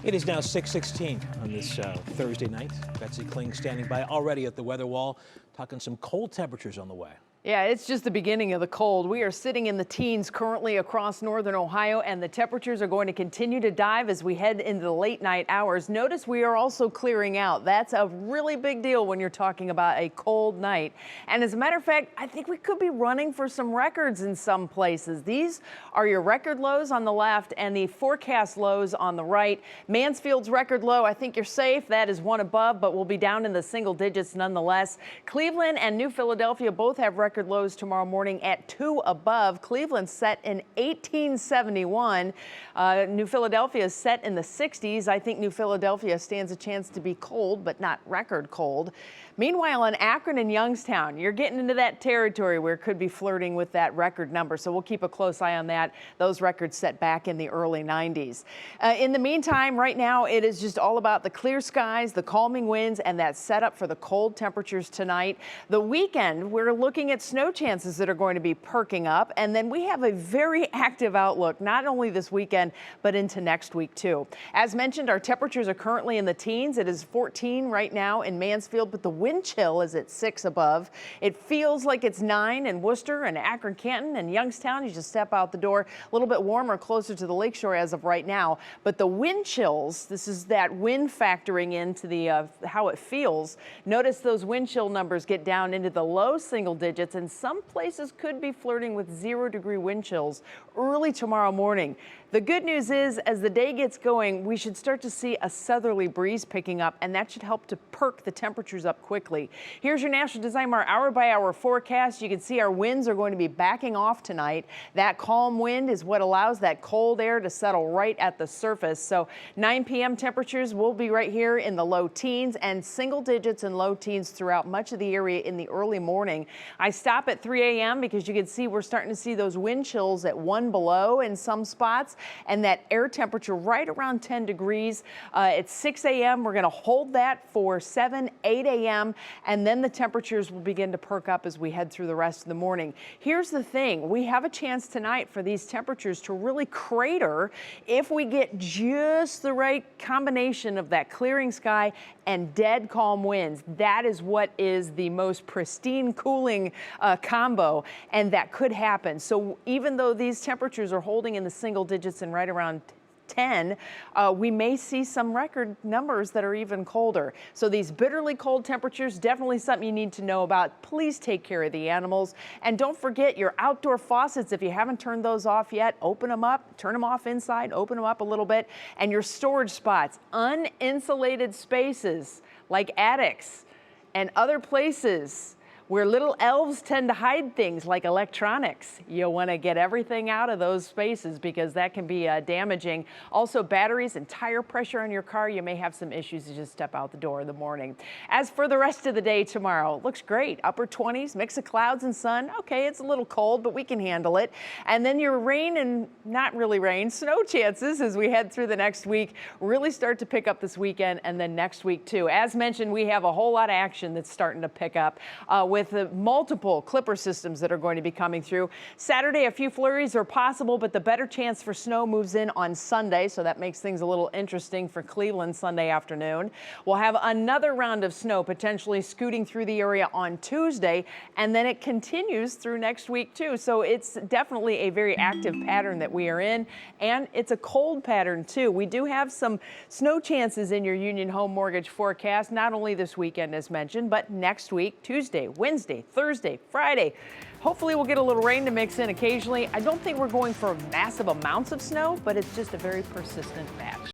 It is now 6:16 on this Thursday night. Betsy Kling standing by already at the weather wall, talking some cold temperatures on the way. Yeah, it's just the beginning of the cold. We are sitting in the teens currently across northern Ohio, and the temperatures are going to continue to dive as we head into the late night hours. Notice we are also clearing out. That's a really big deal when you're talking about a cold night. And as a matter of fact, I think we could be running for some records in some places. These are your record lows on the left and the forecast lows on the right. Mansfield's record low, I think you're safe. That is one above, but we'll be down in the single digits nonetheless. Cleveland and New Philadelphia both have record lows tomorrow morning at 2 above. Cleveland set in 1871. New Philadelphia is set in the 60s. I think New Philadelphia stands a chance to be cold, but not record cold. Meanwhile, in Akron and Youngstown, you're getting into that territory where it could be flirting with that record number. So we'll keep a close eye on that. Those records set back in the early 90s. In the meantime, right now, it is just all about the clear skies, the calming winds, and that setup for the cold temperatures tonight. The weekend, we're looking at snow chances that are going to be perking up. And then we have a very active outlook, not only this weekend, but into next week, too. As mentioned, our temperatures are currently in the teens. It is 14 right now in Mansfield, but the wind chill is at 6 above. It feels like it's 9 in Worcester and Akron, Canton, and Youngstown. You just step out the door, a little bit warmer closer to the lakeshore as of right now. But the wind chills, this is that wind factoring into the how it feels. Notice those wind chill numbers get down into the low single digits, and some places could be flirting with 0-degree wind chills early tomorrow morning. The good news is, as the day gets going, we should start to see a southerly breeze picking up, and that should help to perk the temperatures up quickly. Here's your National Design-Mar hour-by-hour forecast. You can see our winds are going to be backing off tonight. That calm wind is what allows that cold air to settle right at the surface. So 9 p.m. temperatures will be right here in the low teens and single digits and low teens throughout much of the area in the early morning. I stop at 3 a.m. because you can see we're starting to see those wind chills at 1 below in some spots, and that air temperature right around 10 degrees. At 6 a.m. we're going to hold that for 7, 8 a.m. and then the temperatures will begin to perk up as we head through the rest of the morning. Here's the thing. We have a chance tonight for these temperatures to really crater if we get just the right combination of that clearing sky and dead calm winds. That is what is the most pristine cooling combo, and that could happen. So even though these temperatures are holding in the single digits and right around 10, we may see some record numbers that are even colder. So these bitterly cold temperatures, definitely something you need to know about. Please take care of the animals. And don't forget your outdoor faucets. If you haven't turned those off yet, open them up, turn them off inside, open them up a little bit. And your storage spots, uninsulated spaces like attics and other places where little elves tend to hide things like electronics. You'll want to get everything out of those spaces because that can be damaging. Also, batteries and tire pressure on your car, you may have some issues as you step out the door in the morning. As for the rest of the day tomorrow, looks great. Upper 20s, mix of clouds and sun. Okay, it's a little cold, but we can handle it. And then your rain and not really rain, snow chances as we head through the next week really start to pick up this weekend and then next week too. As mentioned, we have a whole lot of action that's starting to pick up with the multiple clipper systems that are going to be coming through. Saturday, a few flurries are possible, but the better chance for snow moves in on Sunday, so that makes things a little interesting for Cleveland Sunday afternoon. We'll have another round of snow potentially scooting through the area on Tuesday, and then it continues through next week too. So it's definitely a very active pattern that we are in, and it's a cold pattern too. We do have some snow chances in your Union Home Mortgage forecast, not only this weekend as mentioned, but next week, Tuesday, Wednesday, Thursday, Friday. Hopefully we'll get a little rain to mix in occasionally. I don't think we're going for massive amounts of snow, but it's just a very persistent batch.